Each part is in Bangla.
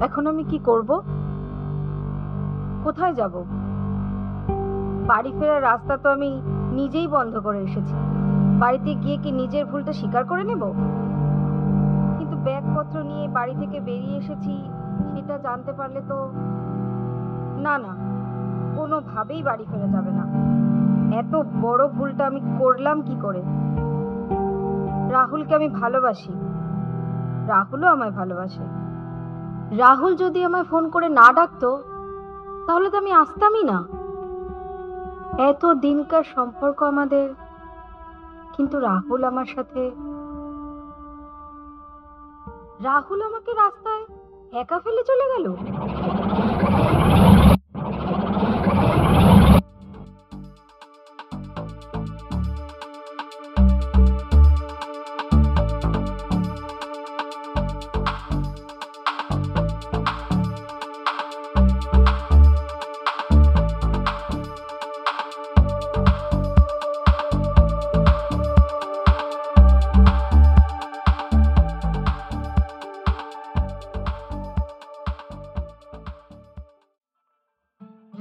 এখন আমি কি করব? কোথায় যাব? বাড়ি ফেরার রাস্তা তো আমি নিজেই বন্ধ করে এসেছি। বাড়িতে গিয়ে কি নিজের ভুলটা স্বীকার করে নেব? কিন্তু ব্যাগপত্র নিয়ে বাড়ি থেকে বেরিয়ে এসেছি সেটা জানতে পারলে তো না, না, কোনোভাবেই বাড়ি ফেরা যাবে না। এত বড় ভুলটা আমি করলাম কি করে? রাহুলকে আমি ভালোবাসি, রাহুলও আমায় ভালোবাসে। রাহুল যদি আমায় ফোন করে না ডাকতো তাহলে তো আমি আসতামই না। এত দিনকার সম্পর্ক আমাদের, কিন্তু রাহুল আমাকে রাস্তায় একা ফেলে চলে গেল।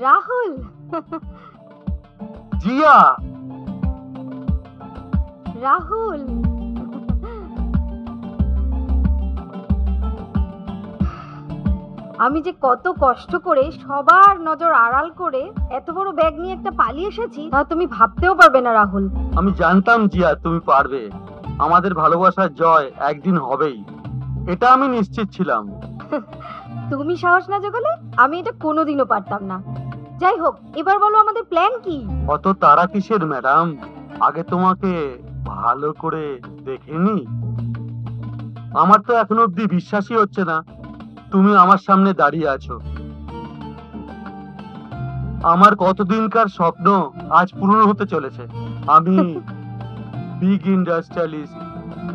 রাহুল, জিয়া, রাহুল, আমি যে কত কষ্ট করে সবার নজর আড়াল করে এত বড় ব্যাগ নিয়ে একটা পালিয়ে এসেছি তা তুমি ভাবতেও পারবে না রাহুল। আমি জানতাম জিয়া তুমি পারবে। আমাদের ভালোবাসার জয় একদিন হবেই, এটা আমি নিশ্চিত ছিলাম। তুমি সাহস না জোগালে আমি এটা কোনোদিনও পারতাম না। যাই হোক, এবার বলো আমাদের প্ল্যান কি? অত তারা কিসের ম্যাডাম, আগে তোমাকে ভালো করে দেখেনি। আমার তো এখনো অব্দি বিশ্বাসই হচ্ছে না তুমি আমার সামনে দাঁড়িয়ে আছো। আমার কতদিনকার স্বপ্ন আজ পূরণ হতে চলেছে। আমি বিগ ইন্ডাস্ট্রিয়ালিস্ট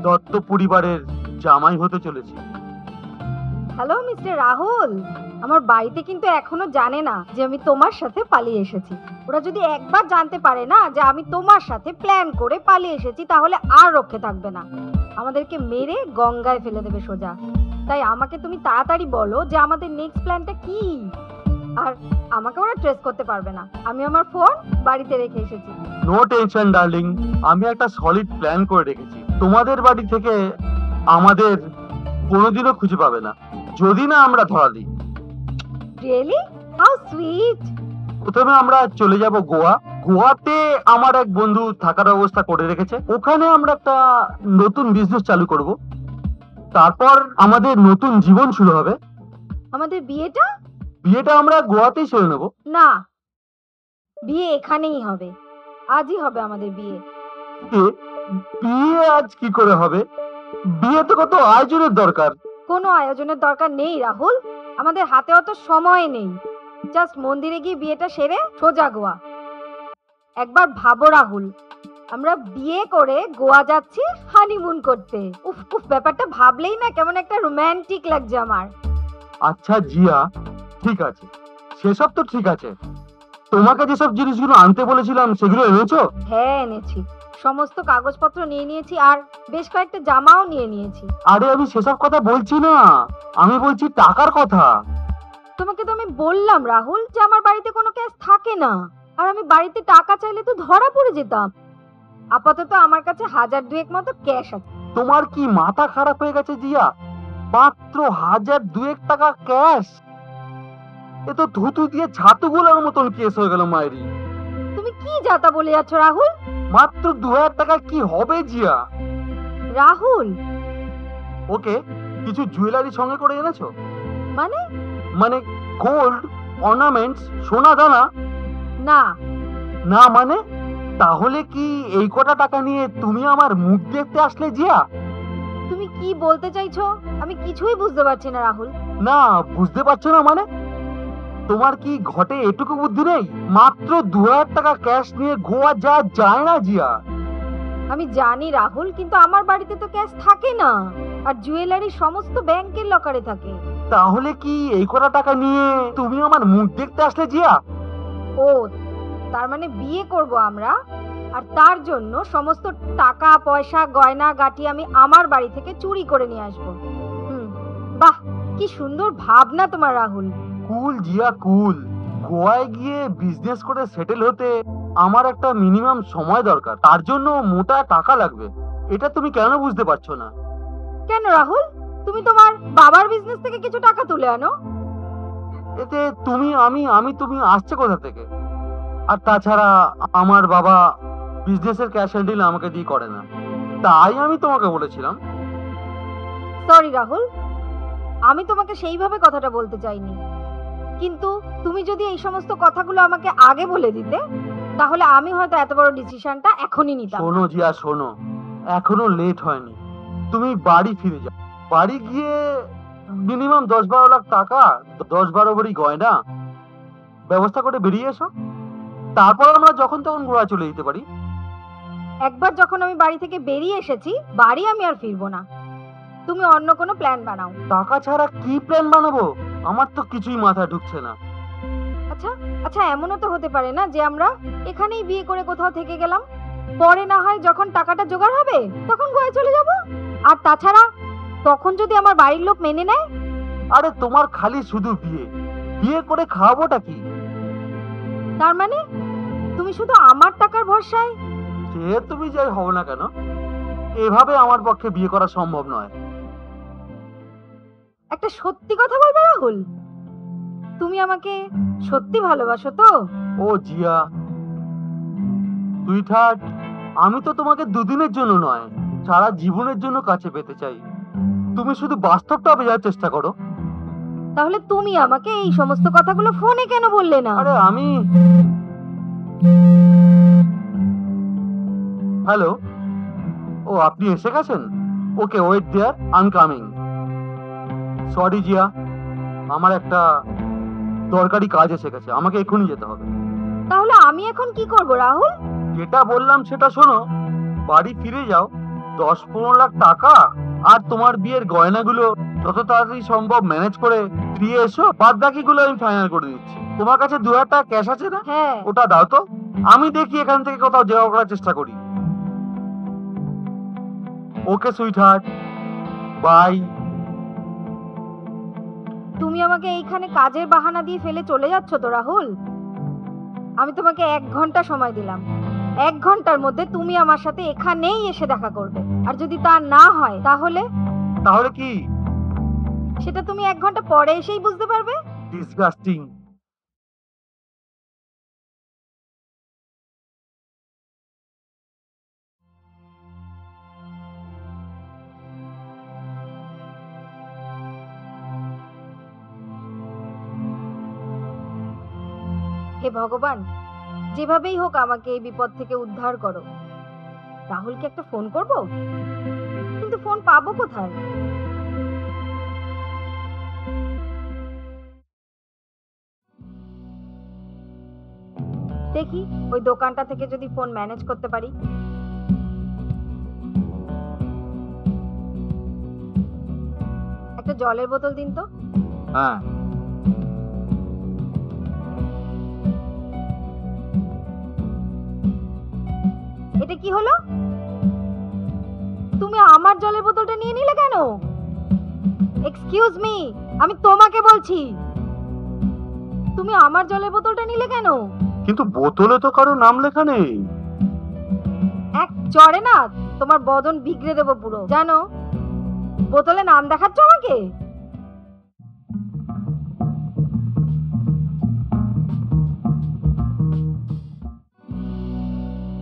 দত্ত পরিবারের জামাই হতে চলেছি। হ্যালো মিস্টার রাহুল, আমার বাড়িতে কিন্তু এখনো জানে না যে আমি তোমার সাথে পালিয়ে এসেছি। ওরা যদি একবার জানতে পারে না যে আমি তোমার সাথে প্ল্যান করে পালিয়ে এসেছি তাহলে আর রক্ষে থাকবে না, আমাদেরকে মেরে গঙ্গায় ফেলে দেবে সোজা। তাই আমাকে তুমি তাড়াতাড়ি বলো যে আমাদের নেক্সট প্ল্যানটা কি। আর আমাকে ওরা ট্রেস করতে পারবে না, আমি আমার ফোন বাড়িতে রেখে এসেছি। নো টেনশন ডার্লিং, আমি একটা সলিড প্ল্যান করে রেখেছি। তোমাদের বাড়ি থেকে আমাদের কোনোদিনও খুঁজে পাবে না যদি না আমরা ধরা দিই। রিয়েলি? How sweet. প্রথমে আমরা চলে যাব গোয়া। গোয়াতে আমার এক বন্ধু থাকার ব্যবস্থা করে রেখেছে, ওখানে আমরা একটা নতুন বিজনেস চালু করব। তারপর আমাদের নতুন জীবন শুরু হবে। আমাদের বিয়েটা? বিয়েটা আমরা গোয়াতেই সেরে নেব। না, বিয়ে এখানেই হবে, আজই হবে আমাদের বিয়ে। বিয়ে আজ কি করে হবে? বিয়ে তো কত আয়োজনের দরকার। কোনো আয়োজনের দরকার নেই রাহুল, আমাদের হাতে অত সময় নেই। জাস্ট মন্দিরে গিয়ে বিয়েটা সেরে সোজা গোয়া। একবার ভাবো রাহুল, আমরা বিয়ে করে গোয়া যাচ্ছি হানিমুন করতে। উফ উফ, ব্যাপারটা ভাবলেই না কেমন একটা রোমান্টিক লাগছে আমার। আচ্ছা জিয়া, ঠিক আছে, সেসব তো ঠিক আছে। তোমাকে যেসব জিনিসগুলো আনতে বলেছিলাম সেগুলো এনেছো? হ্যাঁ এনেছি, সমস্ত কাগজপত্র নিয়ে নিয়েছি আর বেশ কয়েকটা জামাও নিয়ে নিয়েছি। আরে আমি সেসব কথা বলছি না, আমি বলছি টাকার কথা। তোমাকে তো আমি বললাম রাহুল যে আমার বাড়িতে কোনো ক্যাশ থাকে না, আর আমি বাড়িতে টাকা চাইলে তো ধরা পড়ে যেতাম। আপাতত আমার কাছে 1000-2 মতো ক্যাশ আছে। তোমার কি মাথা খারাপ হয়ে গেছে জিয়া? মাত্র 1000-2 টাকা ক্যাশ? এ তো ধুতু দিয়ে ছাতু গোলার মতন কেস হয়ে গেল মায়েরি। তুমি কি যাতা বলে যাচ্ছ রাহুল? মাত্র 2000 টাকা কি হবে জিয়া? রাহুল ওকে, কিছু জুয়েলারি সঙ্গে করে এনেছো? মানে? মানে গোল্ড অর্নামেন্টস, সোনা দানা? না। না মানে? তাহলে কি এই কটা টাকা নিয়ে তুমি আমার মুখ দেখতে আসলে জিয়া? তুমি কি বলতে চাইছো আমি কিছুই বুঝতে পারছি না রাহুল। না বুঝতে পারছো না মানে? তোমার কি ঘটে এটুকু বুদ্ধি নেই? মাত্র 2000 টাকা ক্যাশ নিয়ে গোয়া যাওয়া যায় না জিয়া। আমি জানি রাহুল, কিন্তু আমার বাড়িতে তো ক্যাশ থাকে না, আর জুয়েলারি সমস্ত ব্যাংকের লকারে থাকে। তাহলে কি এই কটা টাকা নিয়ে তুমি আমার মুখ দেখতে আসলে জিয়া? ও, তার মানে বিয়ে করব আমরা, আর তার জন্য সমস্ত টাকা পয়সা গয়না গাটি আমি আমার বাড়ি থেকে চুরি করে নিয়ে আসবো। হুম, বাহ, কি সুন্দর ভাবনা তোমার রাহুল। কুল জিয়া কুল। গোয়ায় গিয়ে বিজনেস করে সেটেল হতে আমার একটা মিনিমাম সময় দরকার, তার জন্য মোটা টাকা লাগবে। এটা তুমি কেন বুঝতে পারছো না? কেন রাহুল, তুমি তোমার বাবার বিজনেস থেকে কিছু টাকা তুলে আনো। এতে তুমি আমি আমি তুমি আসছে কোথা থেকে? আর তাছাড়া আমার বাবা বিজনেসের ক্যাশ হ্যান্ডেল আমাকে দিয়ে করে না, তাই আমি তোমাকে বলেছিলাম। সরি রাহুল, আমি তোমাকে সেইভাবে কথাটা বলতে চাইনি, কিন্তু তুমি যদি এই সমস্ত কথাগুলো আমাকে আগে বলে দিতে তাহলে আমি হয়তো এত বড় ডিসিশনটা এখনই নিতাম। শোনো জিয়া শোনো, এখনো লেট হয়নি। তুমি বাড়ি ফিরে যাও, বাড়ি গিয়ে মিনিমাম 10-12 লাখ টাকা, 10-12 ভরি গয়না ব্যবস্থা করে বেরিয়ে এসো। তারপর আমরা যখন তখন গোয়া চলে যেতে পারি। একবার যখন আমি বাড়ি থেকে বেরিয়ে এসেছি, বাড়ি আমি আর ফিরবো না। তুমি অন্য কোনো প্ল্যান বানাও। টাকা ছাড়া কি প্ল্যান বানাবো? আমার তো কিছুই মাথায় ঢুকছে না। আচ্ছা আচ্ছা, এমনও তো হতে পারে না যে আমরা এখানেই বিয়ে করে কোথাও থেকে গেলাম, পরে না হয় যখন টাকাটা জোগাড় হবে তখন গোয়া চলে যাব। আর তাছাড়া তখন যদি আমার বাড়ির লোক মেনে নেয়। আরে তোমার খালি শুধু বিয়ে, বিয়ে করে খাওয়াবোটা কি? তার মানে তুমি শুধু আমার টাকার ভরসায়? সে তুমি যাই হও না কেন, এভাবে আমার পক্ষে বিয়ে করা সম্ভব নয়। একটা সত্যি কথা বলবে রাহুল, তুমি আমাকে সত্যি ভালোবাসো তো? ও জিয়া সুইটহার্ট, আমি তো তোমাকে দুদিনের জন্য নয়, সারা জীবনের জন্য কাছে পেতে চাই। তুমি শুধু বাস্তবটা বোঝার চেষ্টা করো। তাহলে তুমি আমাকে এই সমস্ত কথাগুলো ফোনে কেন বললে না? আরে আমি হ্যালো, ও আপনি এসে গেছেন? Okay wait there, I am coming. Sorry Zia, আমার একটা দরকারি কাজ এসে গেছে, আমাকে এক্ষুনি যেতে হবে। তাহলে আমি এখন কি করব রাহুল? যেটা বললাম সেটা শোনো, বাড়ি ফিরে যাও, 10-15 লাখ টাকা আর তোমার বিয়ের গয়নাগুলো যত তাড়াতাড়ি সম্ভব ম্যানেজ করে দিয়ে এসো। বাদ বাকিগুলো আমি ফাইনাল করে দিচ্ছি। তোমার কাছে 2000 টাকা ক্যাশ আছে না? হ্যাঁ। ওটা দাও তো, আমি দেখি এখান থেকে কোথাও জোগাড় করার চেষ্টা করি। ওকে সুইটহার্ট, বাই। তুমি আমাকে এইখানে কাজের বাহানা দিয়ে ফেলে চলে যাচ্ছ তো রাহুল? আমি তোমাকে 1 ঘন্টা সময় দিলাম, 1 ঘন্টার মধ্যে তুমি আমার সাথে এখানেই এসে দেখা করবে। আর যদি তা না হয় তাহলে? তাহলে কি? সেটা তুমি 1 ঘন্টা পরে এসেই বুঝতে পারবে। ডিসগাস্টিং। হে ভগবান, যেভাবেই হোক আমাকে এই বিপদ থেকে উদ্ধার করো। রাহুলকে একটা ফোন করব, কিন্তু ফোন পাবো কোথায়? দেখি ওই দোকানটা থেকে যদি ফোন ম্যানেজ করতে পারি। একটা জলের বোতল দিন তো। হ্যাঁ, এটা কি হলো? তুমি আমার জলের বোতলটা নিয়ে নিলে কেন? এক্সকিউজ মি, আমি তোমাকে বলছি, তুমি আমার জলের বোতলটা নিলে কেন? কিন্তু বোতলে তো কারো নাম লেখা নেই। এক চড়ে না তোমার বদন বিগড়ে দেবো পুরো, জানো? বোতলে নাম দেখাচ্ছ আমাকে?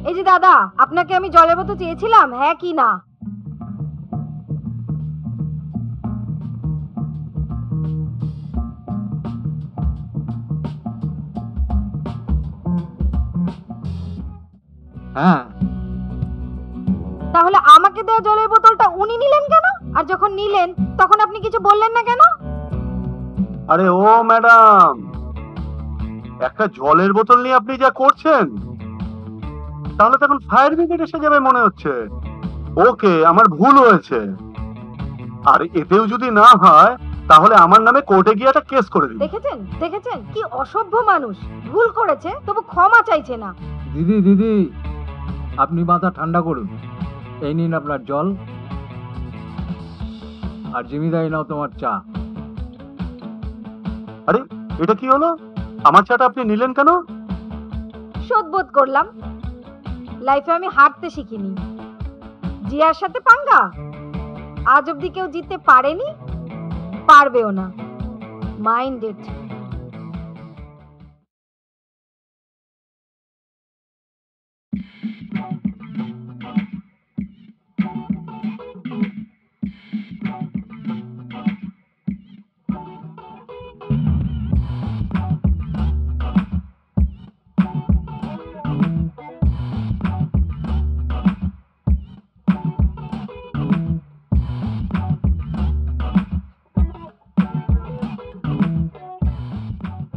এই যে দাদা, আপনাকে আমি জলের বোতল চেয়েছিলাম, হ্যাঁ কি না? হ্যাঁ, তাহলে আমাকে দেওয়া জলের বোতলটা উনি নিলেন কেন? আর যখন নিলেন তখন আপনি কিছু বললেন না কেন? আরে ও ম্যাডাম, একটা জলের বোতল নিয়ে আপনি যা করছেন, তাহলে তখন ফায়ার ব্রিগেড এসে যাবে মনে হচ্ছে। ওকে, আমার ভুল হয়েছে। আর এতেও যদি না হয়, তাহলে আমার নামে কোর্টে গিয়ে একটা কেস করে দিন। দেখেছেন দেখেছেন কি অসভ্য মানুষ, ভুল করেছে তবু ক্ষমা চাইছে না। দিদি দিদি, আপনি মাথা ঠান্ডা করুন। এই নিন আপনার জল, আর জিমিদাই নাও তোমার চা। আরে এটা কি হলো? আমার চাটা আপনি নিলেন কেন? শোধবোধ করলাম, লাইফে আমি হারতে শিখিনি। জিয়ার সাথে পাঙ্গা, আজ অব্দি কেউ জিততে পারেনি, পারবেও না। Mind it.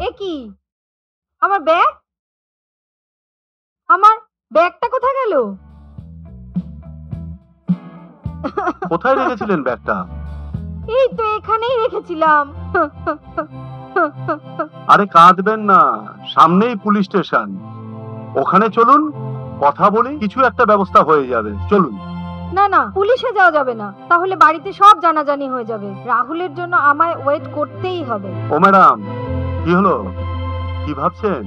এ কি? আমার ব্যাগ, আমার ব্যাগটা কোথায় গেল? কোথায় রেখেছিলেন ব্যাগটা? এই তো এখানেই রেখেছিলাম। আরে কাঁদবেন না, সামনেই পুলিশ স্টেশন, ওখানে চলুন, কথা বলি, কিছু একটা ব্যবস্থা হয়ে যাবে। চলুন। না না, পুলিশে যাওয়া যাবে না, তাহলে বাড়িতে সব জানাজানি হয়ে যাবে। রাহুলের জন্য আমায় ওয়েট করতেই হবে। ও ম্যাডাম, কি হলো? কি ভাবছেন?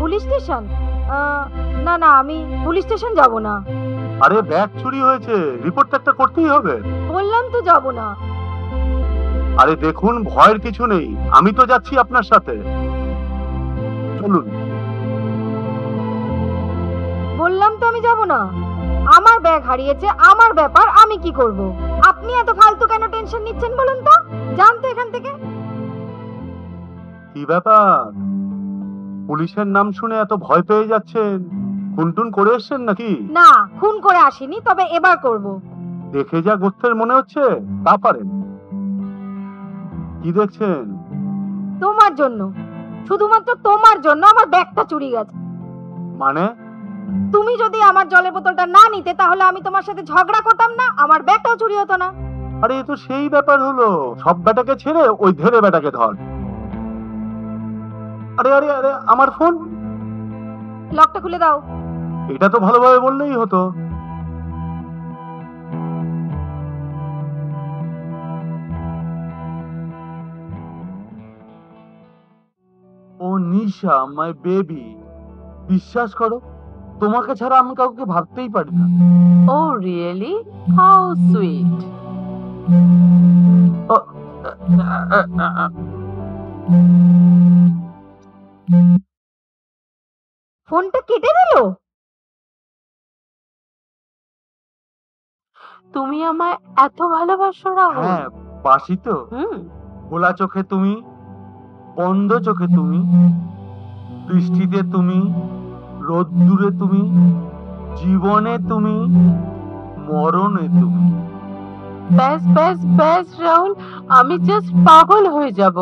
Police station? না না, আমি পুলিশ স্টেশন যাব না। আরে ব্যাগ চুরি হয়েছে, রিপোর্ট তো একটা করতেই হবে। বললাম তো যাব না। আরে দেখুন, ভয়ের কিছু নেই, আমি তো যাচ্ছি আপনার সাথে। চলুন। বললাম তো আমি যাব না। আমার ব্যাগ হারিয়েছে, আমার ব্যাপার, আমি কি করব? আপনি এত ফালতু কেন টেনশন নিচ্ছেন বলুন তো? যান তো এখান থেকে। কি ব্যাপার, পুলিশের নাম শুনে এত ভয় পেয়ে যাচ্ছেন? খুনটুন করে এসছেন নাকি? না, খুন করে আসিনি, তবে এবার করব। দেখে যা গোত্রের মনে হচ্ছে, তা পারেন। কি দেখছেন? তোমার জন্য, শুধুমাত্র তোমার জন্য আমার ব্যাগটা চুরি গেছে। মানে? তুমি যদি আমার জলের বোতলটা না নিতে, তাহলে আমি তোমার সাথে ঝগড়া করতাম না, আমার ব্যাগটাও চুরি হতো না। আরে এ তো সেই ব্যাপার হলো, সব বেটাকে ছেড়ে ওই ধেরে বেটাকে ধর। আরে আরে আরে, আমার ফোন। লকটা খুলে দাও। এটা তো ভালোভাবে বললেই হতো। ও নিশা, মাই বেবি, বিশ্বাস করো, তোমাকে ছাড়া আমি কাউকে ভাবতেই পারি না। Oh, really? How sweet. ও, ফোনটা কেটে দিল। তুমি আমায় এত ভালোবাসো রাহুল? হ্যাঁ, বাসি তো। খোলা চোখে তুমি, বন্ধ চোখে তুমি, বৃষ্টিতে তুমি, রোদ্দুরে তুমি, জীবনে তুমি, মরণে তুমি। ব্যাস ব্যাস ব্যাস রাহুল, আমি জাস্ট পাগল হয়ে যাব।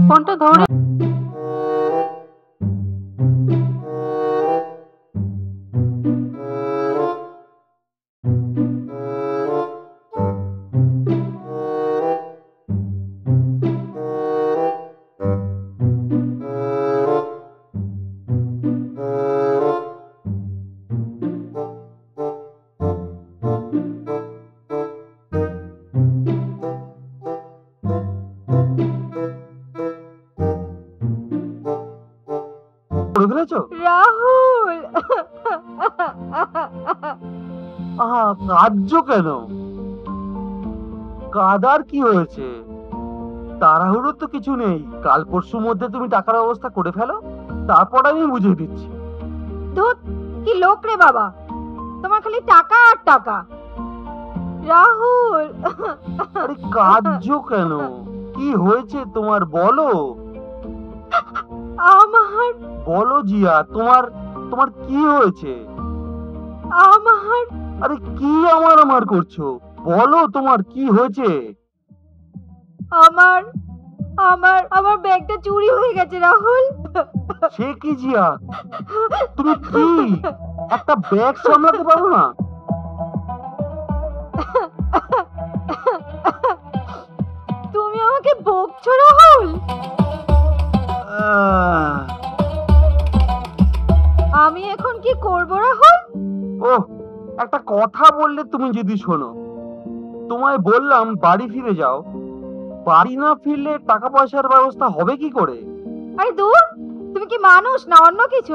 ফোনটা ধরে রাহুল। আহা, কাঁদছো কেন? কাদার কি হয়েছে? তাড়াহুড়ো তো কিছু নেই, কাল পরশুর মধ্যে তুমি টাকার ব্যবস্থা করে ফেলো, তারপর আমি বুঝিয়ে দিচ্ছি। ধুত, কি লোক রে বাবা, তোমার খালি টাকা আর টাকা। রাহুল, আরে কাঁদছো কেন? কি হয়েছে তোমার, বলো আমার বলো জিয়া, তোমার তোমার কি হয়েছে? আমার আরে কি আমার আমার করছো, বলো তোমার কি হয়েছে? আমার আমার আমার ব্যাগটা চুরি হয়ে গেছে রাহুল। সে কি জিয়া, তুমি কি একটা ব্যাগ সামলাতে পারো না? তুমি আমাকে বকছো রাহুল? আহ, আমি এখন কি করব রাহুল? ওহ, একটা কথা বললে তুমি যদি শোনো, তোমায় বললাম বাড়ি ফিরে যাও, বাড়ি না ফিরলে টাকা পয়সার ব্যবস্থা হবে কি করে? আরে দূর, তুমি কি মানুষ না অন্য কিছু?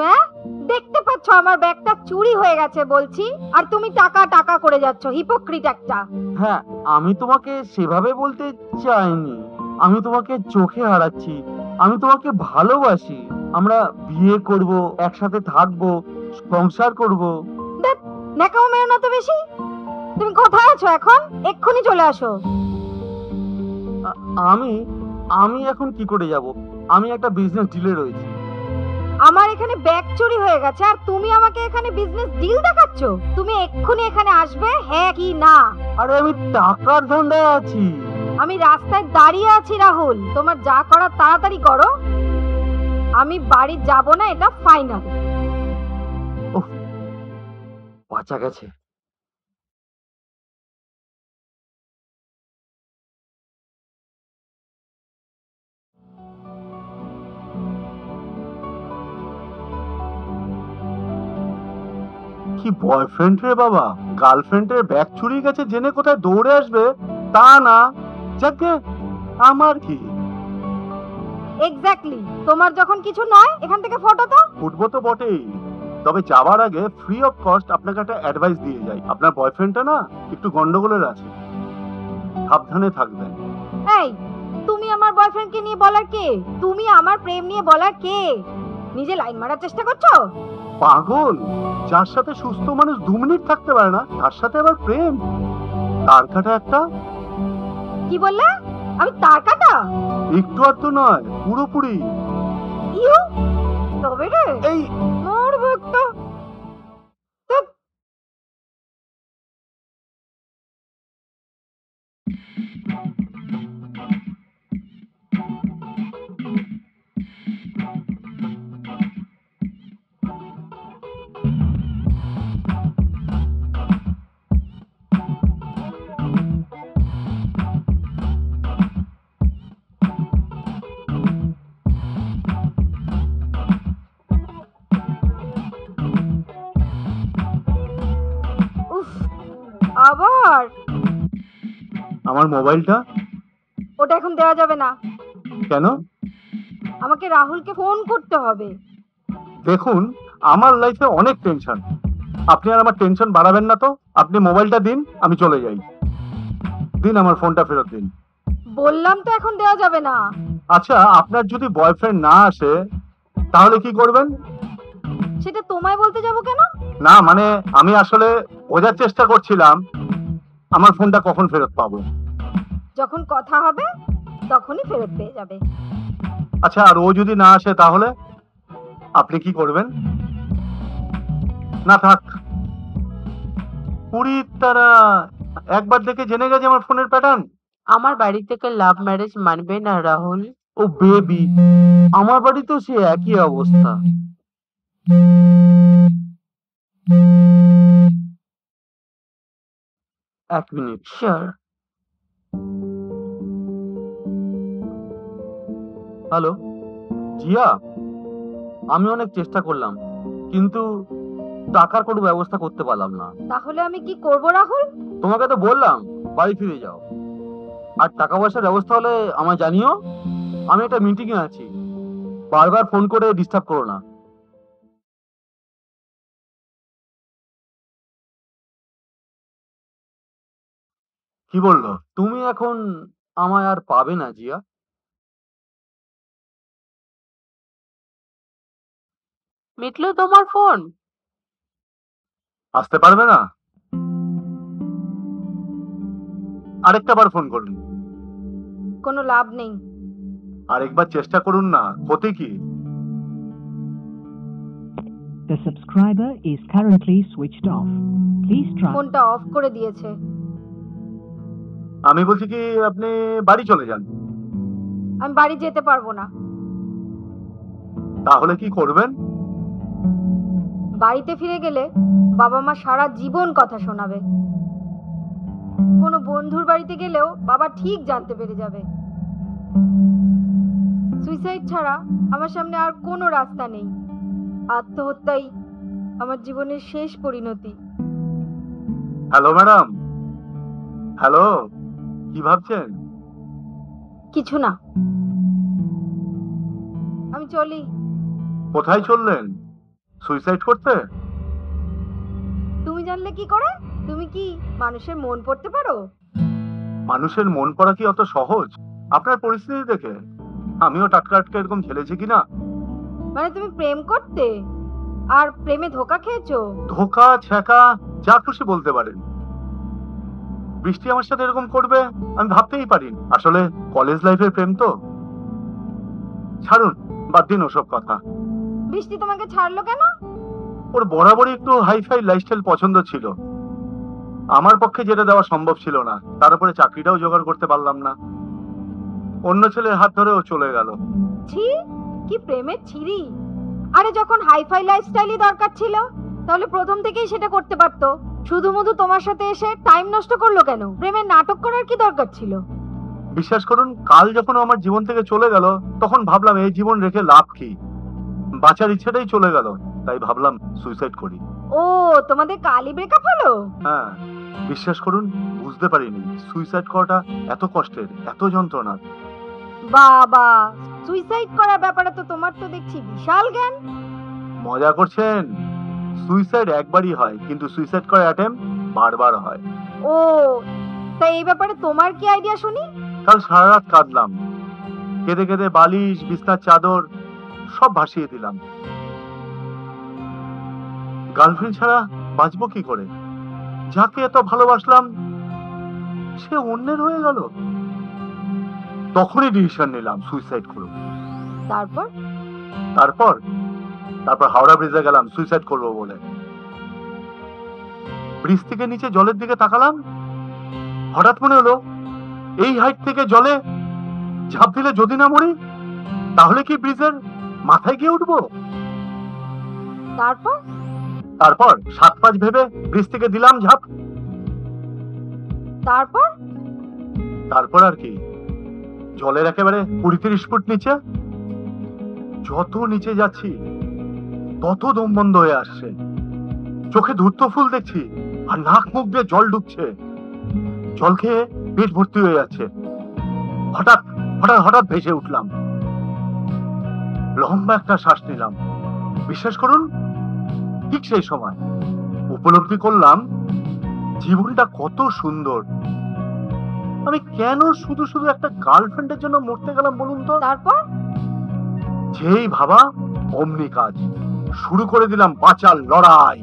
দেখতে পাচ্ছ আমার ব্যাগটা চুরি হয়ে গেছে বলছি, আর তুমি টাকা টাকা করে যাচ্ছ, হিপোক্রিট একটা। হ্যাঁ, আমি তোমাকে সেভাবে বলতে চাইনি, আমি তোমাকে চোখে হারাচ্ছি, আমি তোমাকে ভালোবাসি, আমরা বিয়ে করব, একসাথে থাকবো, সংসার করব। নেকাও মেরো না তো বেশি। তুমি কোথায় আছো এখন? এক্ষুনি চলে আসো। আমি আমি এখন কি করে যাব? আমি একটা বিজনেস ডিলে রয়েছি। আমার এখানে ব্যাগ চুরি হয়ে গেছে আর তুমি আমাকে এখানে বিজনেস ডিল দেখাচ্ছ? তুমি এক্ষুনি এখানে আসবে, হ্যাঁ কি না? আরে আমি টাকার ধান্দায় আছি। আমি রাস্তায় দাঁড়িয়ে আছি রাহুল, তোমার যা করার তাড়াতাড়ি করো। আমি বাড়ি যাব না, এটা ফাইনাল। বাঁচা গেছে। কি বয়ফ্রেন্ড রে বাবা, গার্লফ্রেন্ডের ব্যাগ চুরি গেছে জেনে কোথায় দৌড়ে আসবে তা না। যাকে আমার কি, এক্স্যাক্টলি, তোমার যখন কিছু নয় এখান থেকে ফটো তো। উঠবো তো বটেই, তবে যাবার আগে ফ্রি অফ কস্ট আপনাকে একটা অ্যাডভাইস দিয়ে যাই। আপনার বয়ফ্রেন্ডটা না একটু গন্ডগোলের আছে, সাবধানে থাকবেন। এই, তুমি আমার বয়ফ্রেন্ডকে নিয়ে বলার কে? তুমি আমার প্রেম নিয়ে বলার কে? নিজে লাইন মারার চেষ্টা করছো? পাগল, যার সাথে সুস্থ মানুষ 2 মিনিট থাকতে পারে না তার সাথে আবার প্রেম? তার কাটা একটা। কি বললে? আমি তার কাটা? একটু আর তো নয়, পুরোপুরি। ইউ, তবে রে এই মরবো একটা। ধ্যাৎ। উফ, আবার আমার মোবাইলটা ওটা এখন দেওয়া যাবে না। কেন? আমাকে রাহুলকে ফোন করতে হবে। দেখুন, আমার লাইফে অনেক টেনশন, আপনি আর আমার টেনশন বাড়াবেন না তো। আপনি মোবাইলটা দিন, আমি চলে যাই। দিন, আমার ফোনটা ফেরত দিন। বললাম তো এখন দেওয়া যাবে না। আচ্ছা, আপনার যদি বয়ফ্রেন্ড না আসে তাহলে কি করবেন? সেটা তোমায় বলতে যাব কেন? না মানে আমি আসলে বোঝার চেষ্টা করছিলাম আমার ফোনটা কখন ফেরত পাবো। যখন কথা হবে তখনই ফেরত পেয়ে যাবে। আচ্ছা, আর ও যদি না আসে তাহলে আপনি কি করবেন? না থাক, পুরী তারা একবার দেখে জেনে গেছে আমার ফোনের প্যাটার্ন। আমার বাড়ি থেকে লাভ ম্যারেজ মানবে না রাহুল। ও বেবি, আমার বাড়িতেও সে একই অবস্থা। এক মিনিট। শিওর। হ্যালো জিয়া, আমি অনেক চেষ্টা করলাম কিন্তু টাকার কোনো ব্যবস্থা করতে পারলাম না। তাহলে আমি কি করব রাহুল? তোমাকে তো বললাম বাড়ি ফিরে যাও, আর টাকা পয়সার ব্যবস্থা হলে আমায় জানিও। আমি একটা মিটিং এ আছি, বারবার ফোন করে ডিস্টার্ব করো না। কি বললো? তুমি এখন আমায় আর পাবে না জিয়া। মিটলো তোমার ফোন? আসতে পারবে না? আরেকটা বার ফোন করুন। কোনো লাভ নেই। আরেকবার চেষ্টা করুন না, ক্ষতি কি? The subscriber is currently switched off. Please try. ফোনটা অফ করে দিয়েছে। আমি বলছি কি আপনি বাড়ি চলে যান। আমি বাড়ি যেতে পারবো না। তাহলে কি করবেন? বাড়িতে ফিরে গেলে বাবা মা সারা জীবন কথা শোনাবে। কোনো বন্ধুর বাড়িতে গেলেও বাবা ঠিক জানতে পেরে যাবে। সুইসাইড ছাড়া আমার সামনে আর কোনো রাস্তা নেই। আত্মহত্যাই আমার জীবনের শেষ পরিণতি। Hello madam. হ্যালো, কি ভাবছেন? কিছু না, আমি চলি। কোথায় চললেন? সুইসাইড করতে? তুমি জানলে কি করে? তুমি কি মানুষের মন পড়তে পারো? মানুষের মন পড়া কি অত সহজ? আপনার পরিস্থিতি দেখে আমিও টাটকা টাটকা এরকম খেলেছি কিনা। মানে তুমি প্রেম করতে আর প্রেমে ধোকা খেয়েছো? ধোকা ছ্যাঁকা যা খুশি বলতে পারেন। বৃষ্টি আমার সাথে এরকম করবে আমি ভাবতেই পারি। আসলে কলেজ লাইফের প্রেম তো। ছাড়ুন, বাদ দিন ওসব কথা। বৃষ্টি তোমাকে ছাড়লো কেন? ওর বরাবরই একটু হাইফাই লাইফস্টাইল পছন্দ ছিল। আমার পক্ষে যেটা দেওয়া সম্ভব ছিল না, তার উপরে চাকরিটাও জোগাড় করতে পারলাম না। অন্য ছেলের হাত ধরে ও চলে গেল। ছি, কি প্রেমের ছিরি। আরে যখন হাইফাই লাইফস্টাইলই দরকার ছিল তাহলে প্রথম থেকেই সেটা করতে পারতো। শুধুমুধু তোমার সাথে এসে টাইম নষ্ট করলো কেন? প্রেমের নাটক করার কি দরকার ছিল? বিশ্বাস করুন, কাল যখন ও আমার জীবন থেকে চলে গেল তখন ভাবলাম এই জীবন রেখে লাভ কি। বাঁচার ইচ্ছেটাই চলে গেল, তাই ভাবলাম সুইসাইড করি। ও, তোমাদের কালই ব্রেকআপ হলো? হ্যাঁ, বিশ্বাস করুন বুঝতে পারিনি সুইসাইড করাটা এত কষ্টের, এত যন্ত্রণার। বাবা, সুইসাইড করার ব্যাপারে তো তোমার তো দেখছি বিশাল জ্ঞান। মজা করছেন? সুইসাইড একবারই হয়, কিন্তু সুইসাইড করার অ্যাটেম্প বারবার হয়। ও, তাই এই ব্যাপারে তোমার কি আইডিয়া শুনি? কাল সারা রাত কাঁদলাম, কেঁদে কেঁদে বালিশ, বিছনার চাদর সব ভাসিয়ে দিলাম। গার্লফ্রেন্ড ছাড়া বাঁচবো কি করে? যাকে এত ভালোবাসলাম সে অন্যের হয়ে গেল। তখনই ডিসিশন নিলাম সুইসাইড করব। তারপর? তারপর তারপর হাওড়া ব্রিজে গেলাম সুইসাইড করব বলে। ব্রিজ থেকে নিচে জলের দিকে তাকালাম, হঠাৎ মনে হলো এই হাইট থেকে জলে ঝাঁপ দিলে যদি না মরি তাহলে কি ব্রিজের মাথায় গিয়ে উঠবো। তারপর? তারপর 7-5 ভেবে ব্রিজ থেকে দিলাম ঝাঁপ। তারপর? তারপর আর কি, জলের একেবারে 20-30 ফুট নিচে। যত নিচে যাচ্ছি তত দম বন্ধ হয়ে আসছে, চোখে ধূর্ত ফুল দেখছি আর নাক মুখ দিয়ে জল ঢুকছে। জল খেয়ে পেট ভর্তি হয়ে যাচ্ছে। হঠাৎ হঠাৎ হঠাৎ ভেসে উঠলাম, লম্বা একটা শ্বাস নিলাম। বিশ্বাস করুন, ঠিক সেই সময় উপলব্ধি করলাম জীবনটা কত সুন্দর। আমি কেন শুধু শুধু একটা গার্লফ্রেন্ডের জন্য মরতে গেলাম বলুন তো? তারপর? যেই ভাবা অমনি কাজ শুরু করে দিলাম, বাঁচার লড়াই।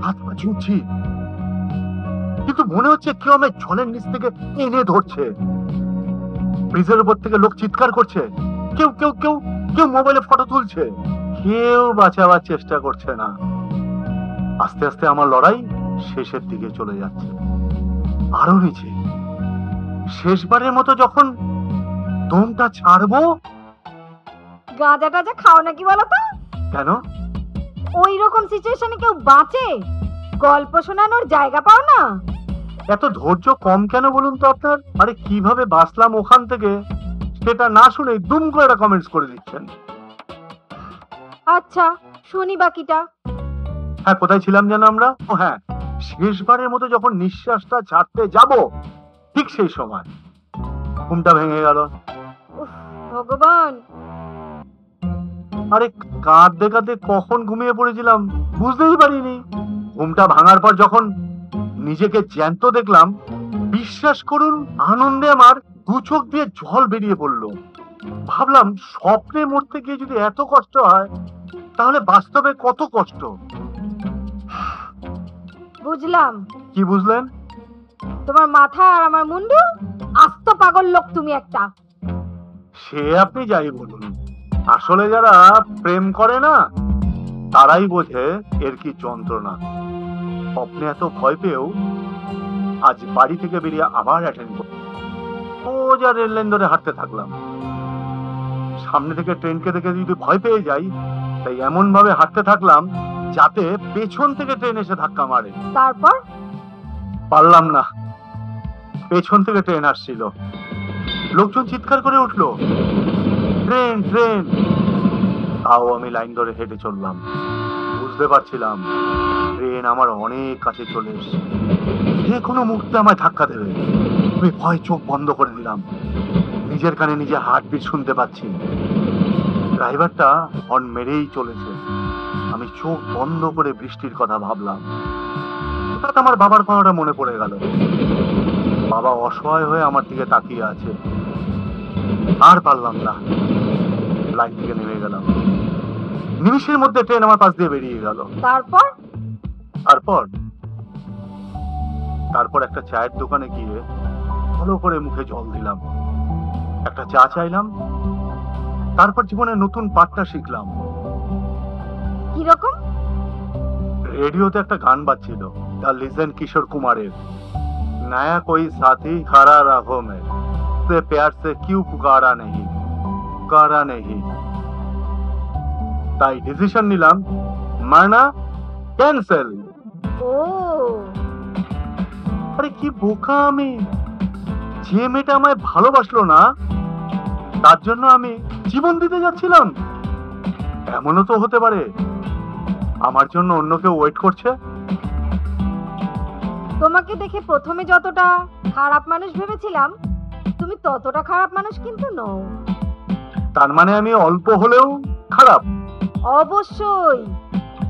হাত পা ছুটছি, কিন্তু মনে হচ্ছে কেউ আমায় জলের নিচ থেকে এনে ধরছে। ব্রিজের উপর থেকে লোক চিৎকার করছে, কেউ কেউ কেউ কেউ মোবাইলে ফটো তুলছে, কেউ বাঁচাবার চেষ্টা করছে না। আস্তে আস্তে আমার লড়াই শেষের দিকে চলে যাচ্ছে, আরো নিচে। শেষবারের মতো যখন দমটা ছাড়বো। গাঁজা টাজা খাও নাকি বলো তো? কেন? ওই রকম সিচুয়েশনে কেউ বাঁচে? গল্প শোনানোর জায়গা পাও না? এত ধৈর্য কম কেন বলুন তো আপনার? আরে কিভাবে বাঁচলাম ওখান থেকে সেটা না শুনে দুম করে একটা কমেন্টস করে দিচ্ছেন। আচ্ছা, শুনি বাকিটা। হ্যাঁ, কোথায় ছিলাম যেন আমরা? ও হ্যাঁ, শেষবারের মতো যখন নিঃশ্বাসটা ছাড়তে যাব ঠিক সেই সময় ঘুমটা ভেঙে গেল। উফ, ভগবান। আরে কাঁদতে কাঁদতে কখন ঘুমিয়ে পড়েছিলাম বুঝতেই পারিনি। ঘুমটা ভাঙার পর যখন নিজেকে জ্যান্ত দেখলাম বিশ্বাস করুন, আনন্দে আমার দু চোখ দিয়ে জল বেরিয়ে পড়লো। ভাবলাম স্বপ্নে মরতে গিয়ে যদি এত কষ্ট হয়, তাহলে বাস্তবে কত কষ্ট। বুঝলাম। কি বুঝলেন? তোমার মাথা আর আমার মুন্ডু, আস্ত পাগল লোক তুমি একটা। সে আপনি যাই বলুন, আসলে যারা প্রেম করে না, তারাই বোঝে এর কি যন্ত্রণা। স্বপ্নে এত ভয় পেয়েও আজ বাড়ি থেকে বেরিয়ে আবার অ্যাটেন্ড করব। ও যা রেল লাইন ধরে হাঁটতে থাকলাম। সামনে থেকে ট্রেনকে দেখে যদি ভয় পেয়ে যাই, তাই এমন ভাবে হাঁটতে থাকলাম যাতে পেছন থেকে ট্রেন এসে ধাক্কা মারে। তারপর? পারলাম না, পেছন থেকে ট্রেন আসছিল। লোকজন চিৎকার করে উঠলো, ট্রেন ট্রেন। তাও আমি লাইন ধরে হেঁটে চললাম। বুঝতে পারছিলাম ট্রেন আমার অনেক কাছে চলে এসেছে, যে কোনো মুহূর্তে আমায় ধাক্কা দেবে। আমি ভয় চোখ বন্ধ করে দিলাম। নিজের কানে নিজে হার্টবিট শুনতে পাচ্ছি। ড্রাইভারটা হর্ন মেরেই চলেছে। আমি চোখ বন্ধ করে বৃষ্টির কথা ভাবলাম। হঠাৎ আমার বাবার কথাটা মনে পড়ে গেল। বাবা অসহায় হয়ে আমার দিকে তাকিয়ে আছে। আর পারলাম না, লাইন থেকে নেমে গেলাম। নিমিষের মধ্যে ট্রেন আমার পাশ দিয়ে বেরিয়ে গেল। তারপর? তারপর একটা চায়ের দোকানে গিয়ে ভালো করে মুখে জল দিলাম, একটা চা চাইলাম। তারপর জীবনে নতুন পাঠটা শিখলাম। কিরকম? রেডিওতে একটা গান বাজছিল, দ্য লিজেন্ড কিশোর কুমারের, নয়া কোই সাথী খারা রাহো মে, से प्यार से क्यों पुकारा नहीं। তাই ডিসিশন নিলাম, মানা ক্যান্সেল। ও আরে কি বোকা আমি! যে মেয়েটা আমায় ভালোবাসলো না, তার জন্য আমি জীবন দিতে যাচ্ছিলাম। এমনও তো হতে পারে আমার জন্য অন্য কেউ ওয়েট করছে। তোমাকে দেখে প্রথমে যতটা খারাপ মানুষ ভেবেছিলাম, তুমি ততটা খারাপ মানুষ কিন্তু নও। তার মানে আমি অল্প হলেও খারাপ? অবশ্যই,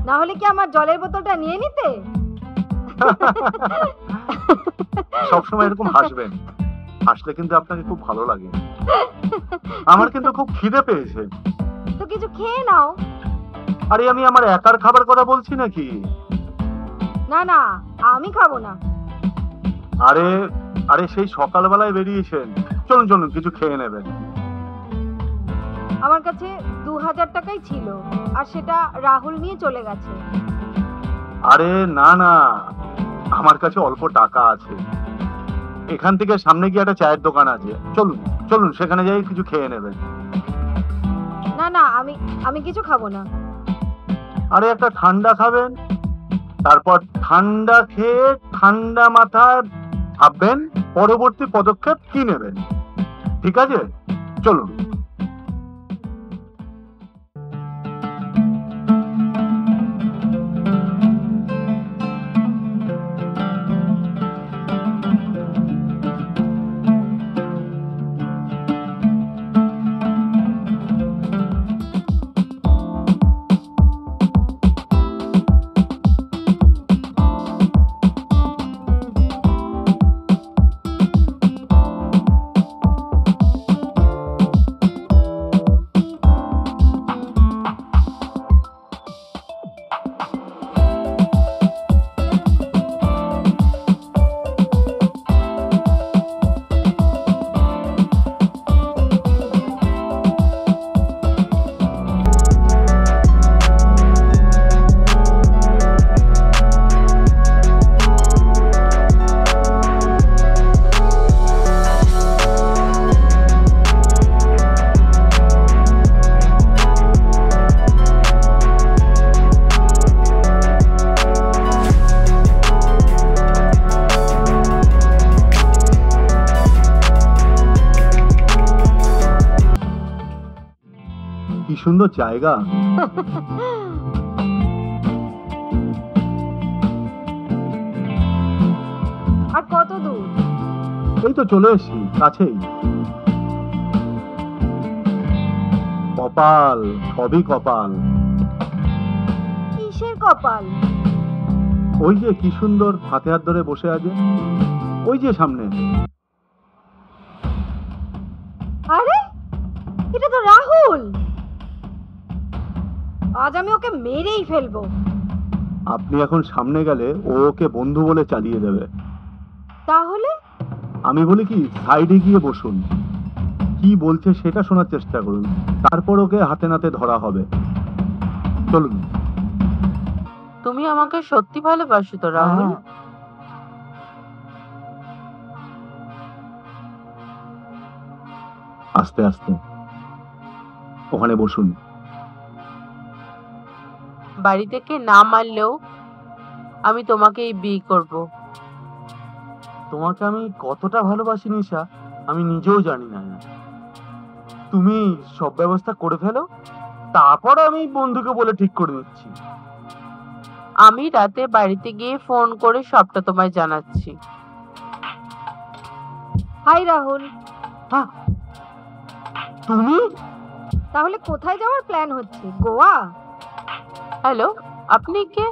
না হলে কি আমার জলের বোতলটা নিয়ে নিতে? সবসময় এরকম হাসবেন, হাসলে কিন্তু আপনাকে খুব ভালো লাগে। আমার কিন্তু খুব খিদে পেয়েছে। তো কিছু খেয়ে নাও। আরে আমি আমার একার খাবার কথা বলছি নাকি? না না, আমি খাবো না। আরে আরে সেই সকালবেলায় বেরিয়েছেন, চলুন চলুন কিছু খেয়ে নেবেন। আমার কাছে 2000 টাকাই ছিল, আর সেটা রাহুল নিয়ে চলে গেছে। আরে না না, আমার কাছে অল্প টাকা আছে। এখান থেকে সামনে গিয়ে একটা চায়ের দোকান আছে, চলুন চলুন সেখানে যাই কিছু খেয়ে নেবেন। না না, আমি কিছু খাবো না। আরে একটা ঠান্ডা খাবেন, তারপর ঠান্ডা খেয়ে ঠান্ডা মাথায় ভাববেন পরবর্তী পদক্ষেপ কি নেবেন। ঠিক আছে, চলুন। কি সুন্দর জায়গা। আর কত দূর? এই তো চলে এসেছি, কাছেই। কপাল, সবই কপাল। কিসের কপাল? ওই যে কি সুন্দর হাতে হাত ধরে বসে আছে। ওই যে সামনে। আরে এটা তো রাহুল। আজ আমি ওকে মেরেই ফেলবো। আপনি এখন সামনে গেলে ও ওকে বন্ধু বলে চালিয়ে দেবে। তাহলে আমি বলি কি, সাইডে গিয়ে বসুন, কি বলছে সেটা শোনার চেষ্টা করুন, তারপর ওকে হাতে নাতে ধরা হবে। চলুন। তুমি আমাকে সত্যি ভালোবাসো তো রাহুল? হ্যাঁ। আস্তে আস্তে ওখানে বসুন। বাড়ি থেকে না মারলেও আমি তোমাকেই বিয়ে করব। তোমাকে আমি কতটা ভালোবাসি নিশা, আমি নিজেও জানি না। তুমি সব ব্যবস্থা করে ফেলো, তারপর আমি বন্ধুকে বলে ঠিক করে দিচ্ছি। আমি রাতে বাড়িতে গিয়ে ফোন করে সবটা তোমায় জানাচ্ছি। হাই রাহুল। হ্যাঁ, তুমি? তাহলে কোথায় যাওয়ার প্ল্যান হচ্ছে? গোয়া? হ্যালো, আপনি কে?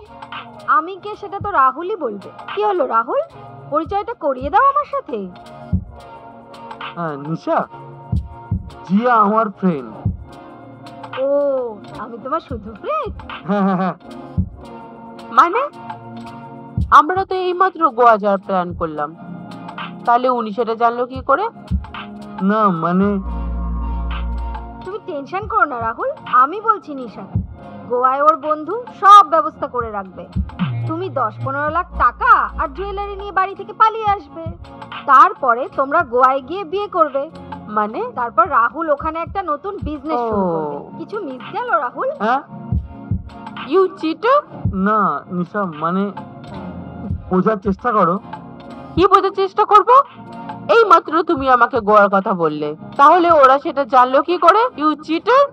আমি কে সেটা তো রাহুলই বলবে। কি হলো রাহুল, পরিচয়টা করিয়ে দাও আমার সাথে। হ্যাঁ নিশা, জিয়া আমার ফ্রেন্ড। ও, আমি তোমার শুধু ফ্রেন্ড? হ্যাঁ হ্যাঁ হ্যাঁ। মানে আমরা তো এইমাত্র গোয়া যাওয়ার প্ল্যান করলাম, তাহলে উনি সেটা জানলো কি করে? না মানে তুমি টেনশন করো না রাহুল, আমি বলছি নিশা। গোয়ায় ওর বন্ধু সব ব্যবস্থা করে রাখবে। তুমি 10-15 লাখ টাকা আর জুয়েলারি নিয়ে বাড়ি থেকে পালিয়ে আসবে। তারপরে তোমরা গোয়ায় গিয়ে বিয়ে করবে। মানে তারপর রাহুল ওখানে একটা নতুন বিজনেস শুরু করবে। ও। কিছু মিস গেল রাহুল? হ্যাঁ ইউ চিটার? না নিশা, মানে বোঝার চেষ্টা করো। কি বোঝার চেষ্টা করব? এই মাত্র তুমি আমাকে গোয়ার কথা বললে, তাহলে ওরা সেটা জানলো কি করে? You cheater!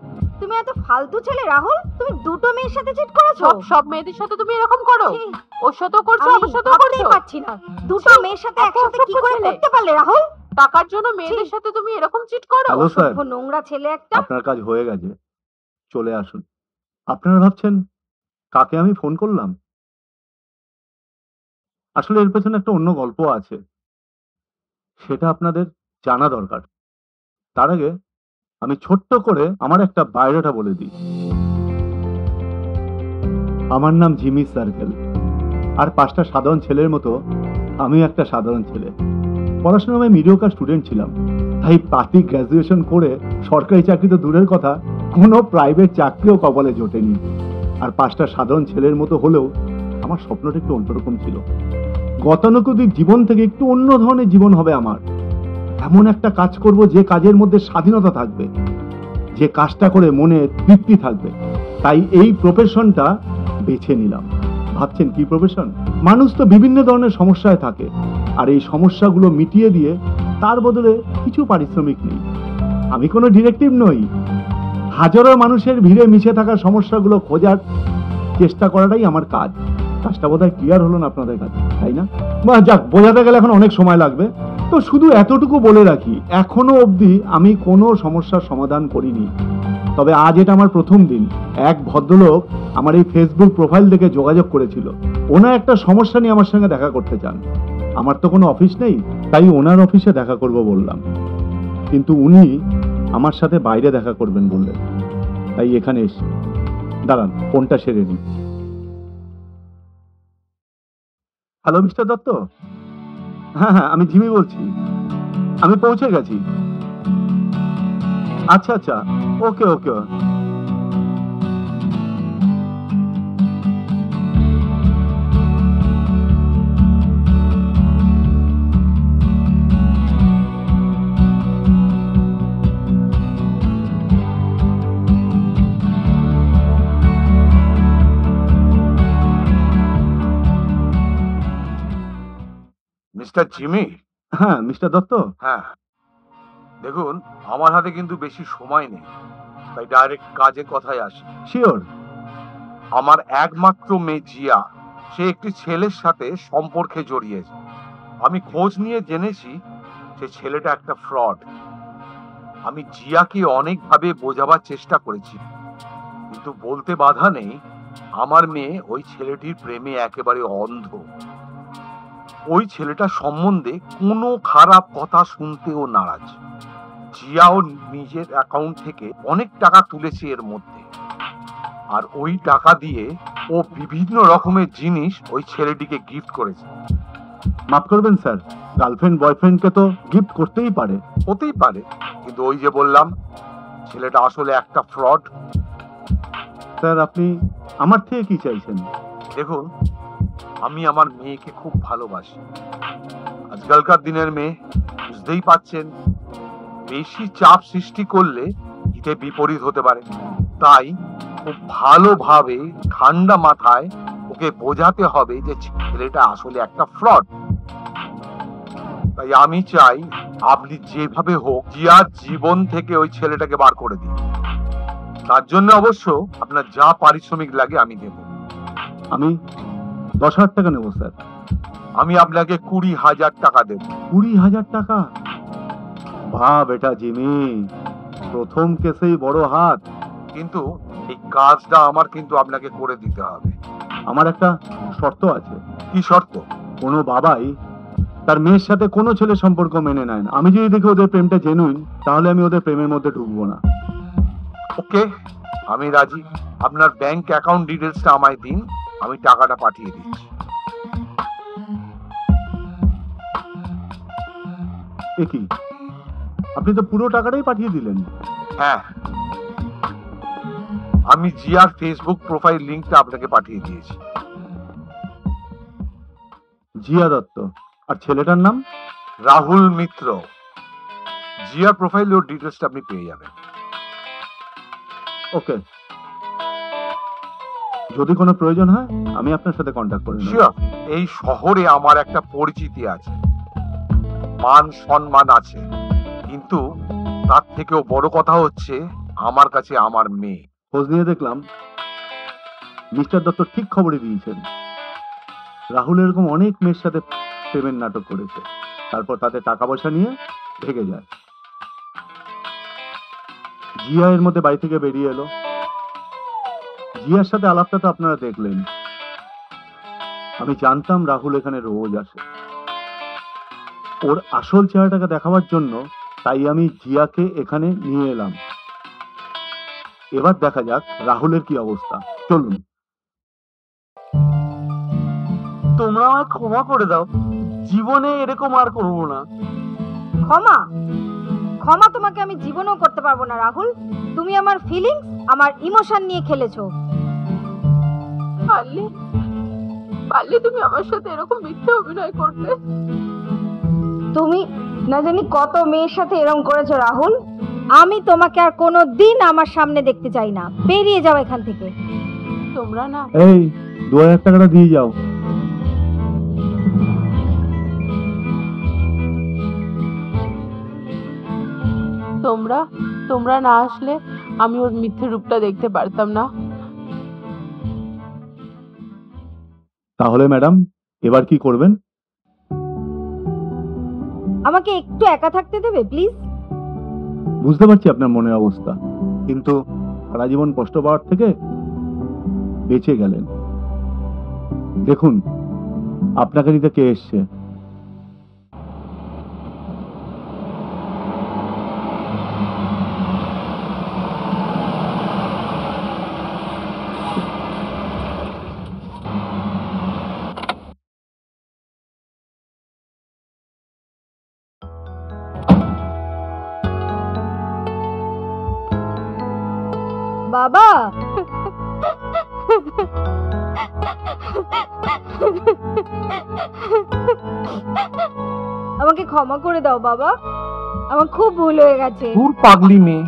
তুমি এত ফালতু ছেলে রাহুল, তুমি দুটো মেয়ের সাথে চিট করেছো? সব মেয়েদের সাথে তুমি এরকম করো? ছি, ওর সাথেও করছো, আমি আমার সাথেও ভাবতেই করছো? পারছি না, দুটো ছি, মেয়ের সাথে এত একসাথে কি অসভ্য করে ছেলে। করতে পারলে রাহুল? টাকার জন্য মেয়েদের সাথে তুমি এরকম চিট করো? হ্যালো স্যার, অসভ্য নোংরা ছেলে একটা। আপনার কাজ হয়ে গেছে, চলে আসুন। আপনারা ভাবছেন কাকে আমি ফোন করলাম? আসলে এর পেছনে একটা অন্য গল্প আছে, সেটা আপনাদের জানা দরকার। তার আগে আমি ছোট্ট করে আমার একটা বায়োডাটা বলে দিই। আমার নাম জিমি সার্কেল, আর 5টা সাধারণ ছেলের মতো আমি একটা সাধারণ ছেলে। পড়াশোনায় আমি মিডিওকার স্টুডেন্ট ছিলাম, তাই পাতি গ্র্যাজুয়েশন করে সরকারি চাকরি তো দূরের কথা, কোনো প্রাইভেট চাকরিও কপালে জোটেনি। আর 5টা সাধারণ ছেলের মতো হলেও আমার স্বপ্নটা একটু অন্যরকম ছিল। গতানুগতিক জীবন থেকে একটু অন্য ধরনের জীবন হবে আমার। এমন একটা কাজ করব যে কাজের মধ্যে স্বাধীনতা থাকবে, যে কাজটা করে মনে তৃপ্তি থাকবে। তাই এই প্রফেশনটা বেছে নিলাম। ভাবছেন কি প্রফেশন? মানুষ তো বিভিন্ন ধরনের সমস্যায় থাকে, আর এই সমস্যাগুলো মিটিয়ে দিয়ে তার বদলে কিছু পারিশ্রমিক নেই। আমি কোনো ডিরেক্টিভ নই, হাজারো মানুষের ভিড়ে মিশে থাকা সমস্যাগুলো খোঁজার চেষ্টা করাটাই আমার কাজ। কাজটা বোধহয় ক্লিয়ার হলো না আপনাদের কাছে, তাই না? বা যাক, বোঝাতে গেলে এখন অনেক সময় লাগবে। তো শুধু এতটুকু বলে রাখি, এখনো অবধি আমি কোনো সমস্যার সমাধান করিনি। তবে আজ এটা আমার প্রথম দিন। এক ভদ্রলোক আমার এই ফেসবুক প্রোফাইল দেখে যোগাযোগ করেছিল। ওনার একটা সমস্যা নিয়ে আমার সঙ্গে দেখা করতে চান। আমার তো কোনো অফিস নেই, তাই ওনার অফিসে দেখা করব বললাম, কিন্তু উনি আমার সাথে বাইরে দেখা করবেন বললেন, তাই এখানে এসে দাঁড়ান, ফোনটা সেরে নিই। Hello mister Dutta. হ্যাঁ হ্যাঁ, আমি জিমি বলছি, আমি পৌঁছে গেছি। আচ্ছা আচ্ছা, ওকে ওকে। Mister Jimmy. হ্যাঁ মিস্টার দত্ত। হ্যাঁ, দেখুন আমার হাতে কিন্তু বেশি সময় নেই, তাই ডাইরেক্ট কাজের কথায় আসি। শিওর। আমার একমাত্র মেয়ে জিয়া, সে একটি ছেলের সাথে সম্পর্কে জড়িয়েছে। আমি খোঁজ নিয়ে জেনেছি সে ছেলেটা একটা ফ্রড। আমি জিয়াকে অনেকভাবে বোঝাবার চেষ্টা করেছি, কিন্তু বলতে বাধা নেই, আমার মেয়ে ওই ছেলেটির প্রেমে একেবারে অন্ধ। ওই ছেলেটা সম্বন্ধে কোনো খারাপ কথা শুনতেও নারাজ। জিয়াও নিজের অ্যাকাউন্ট থেকে অনেক টাকা তুলেছে এর মধ্যে, আর ওই টাকা দিয়ে ও বিভিন্ন রকমের জিনিস ওই ছেলেটিকে গিফট করেছে। মাফ করবেন স্যার, গার্লফ্রেন্ড বয়ফ্রেন্ডকে তো গিফট করতেই পারে। হতেই পারে, কিন্তু ওই যে বললাম ছেলেটা আসলে একটা ফ্রড। স্যার আপনি আমার থেকে কি চাইছেন? দেখুন, আমি আমার মেয়েকে খুব ভালোবাসি। আজকালকার দিনের মেয়ে বুঝতেই পাচ্ছেন, বেশি চাপ সৃষ্টি করলে হিতে বিপরীত হতে পারে। তাই খুব ভালোভাবে ঠান্ডা মাথায় ওকে বোঝাতে হবে যে ছেলেটা আসলে একটা ফ্রড। তাই আমি চাই আপনি যেভাবে হোক জিয়ার জীবন থেকে ওই ছেলেটাকে বার করে দিন। তার জন্য অবশ্য আপনার যা পারিশ্রমিক লাগে আমি দেব। আমি 10,000 টাকা নেবো স্যার। আমি আপনাকে 20,000 টাকা দেব। 20,000 টাকা? বাহ বেটা জিমি, প্রথম কেসেই বড় হাত। কিন্তু এই কাজটা আমার কিন্তু আপনাকে করে দিতে হবে। আমার একটা শর্ত আছে। কি শর্ত? কোনো বাবাই তার মেয়ের সাথে কোনো ছেলে সম্পর্ক মেনে নেয় না। আমি যদি দেখি ওদের প্রেমটা জেনুইন, তাহলে আমি ওদের প্রেমের মধ্যে ঢুকবো না। ওকে, আমি রাজি। আপনার ব্যাংক অ্যাকাউন্ট ডিটেলসটা আমায় দিন, আমি টাকাটা পাঠিয়ে দিচ্ছি। এ কি, আপনি তো পুরো টাকাটাই পাঠিয়ে দিলেন? হ্যাঁ, আমি জিয়ার ফেসবুক প্রোফাইল লিংকটা আপনাকে পাঠিয়ে দিয়েছি। জিয়া দত্ত। আর ছেলেটার নাম? রাহুল মিত্র। জিয়ার প্রোফাইল ওর ডিটেলসটা আপনি পেয়ে যাবেন। ওকে, যদি কোনো প্রয়োজন হয় আমি আপনার সাথে কন্ট্যাক্ট করে নেব। শিওর। এই শহরে আমার একটা পরিচিতি আছে, মান সম্মান আছে, কিন্তু তার থেকেও বড় কথা হচ্ছে আমার কাছে আমার মেয়ে। খোঁজ নিয়ে দেখলাম মিস্টার দত্ত ঠিক খবরই দিয়েছেন। রাহুল এরকম অনেক মেয়ের সাথে প্রেমের নাটক করেছে, তারপর তাদের টাকা পয়সা নিয়ে ভেগে যায়। জিয়া এর মধ্যে বাড়ি থেকে বেরিয়ে এলো। জিয়ার সাথে আলাপটা তো আপনারা দেখলেন। আমি জানতাম রাহুল এখানে রোজ আসে ওর আসল চেহারাটাকে দেখাবার জন্য, তাই আমি জিয়াকে এখানে নিয়ে এলাম। এবার দেখা যাক রাহুলের কি অবস্থা। চলুন। তোমরা আমায় ক্ষমা করে দাও, জীবনে এরকম আর করবো না। ক্ষমা? ক্ষমা তোমাকে আমি জীবনেও করতে পারবো না রাহুল। তুমি আমার ফিলিংস, আমার ইমোশন নিয়ে খেলেছো। পারলে পারলে তুমি আমার সাথে এরকম মিথ্যে অভিনয় করতে। তুমি না জানি কত মেয়ের সাথে এরকম করেছো রাহুল। আমি তোমাকে আর কোনো দিন আমার সামনে দেখতে চাই না। বেরিয়ে যাও এখান থেকে। তোমরা না, এই 2,000 টাকাটা দিয়ে যাও। তোমরা তোমরা না আসলে আমি ওর মিথ্যে রূপটা দেখতে পারতাম না। তাহলে ম্যাডাম এবার কি করবেন? আমাকে একটু একা থাকতে দেবে প্লিজ? বুঝতে পারছি আপনার মনের অবস্থা, কিন্তু সারা জীবন কষ্ট পাওয়ার থেকে বেঁচে গেলেন। দেখুন আপনাকে নিতে কে এসছে। বাবা, আমাকে ক্ষমা করে দাও বাবা, আমার খুব ভুল হয়ে গেছে। দূর পাগলি মেয়ে,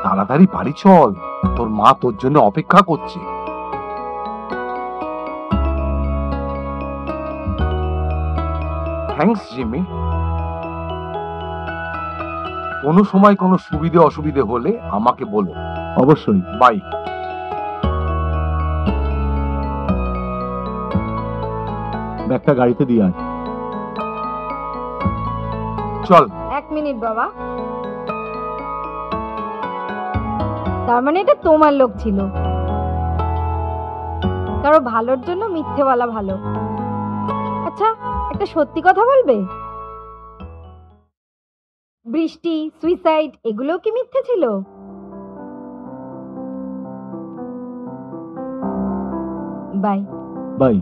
তাড়াতাড়ি বাড়ি চল, তোর মা তোর জন্য অপেক্ষা করছে। Thanks Jimmy. কোনো সময় কোনো সুবিধে অসুবিধে হলে আমাকে বলো। অবশ্যই। বাই। ব্যাগটা গাড়িতে দিয়ে আয়। চল। 1 মিনিট বাবা, তার মানে এটা তোমার লোক ছিল। কারো ভালোর জন্য মিথ্যে বলা ভালো। আচ্ছা, একটা সত্যি কথা বলবে? বৃষ্টি, সুইসাইড এগুলো কি মিথ্যে ছিল? বাই। বাই।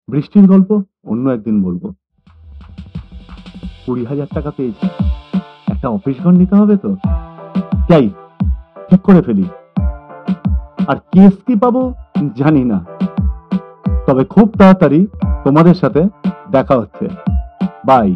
বৃষ্টির গল্প অন্য একদিন বলবো। 20,000 টাকা পেয়েছি, একটা অফিস ঘর নিতে হবে তো, যাই ঠিক করে ফেলি। আর কেস কি পাবো জানি না, তবে খুব তাড়াতাড়ি তোমাদের সাথে দেখা হচ্ছে। বাই।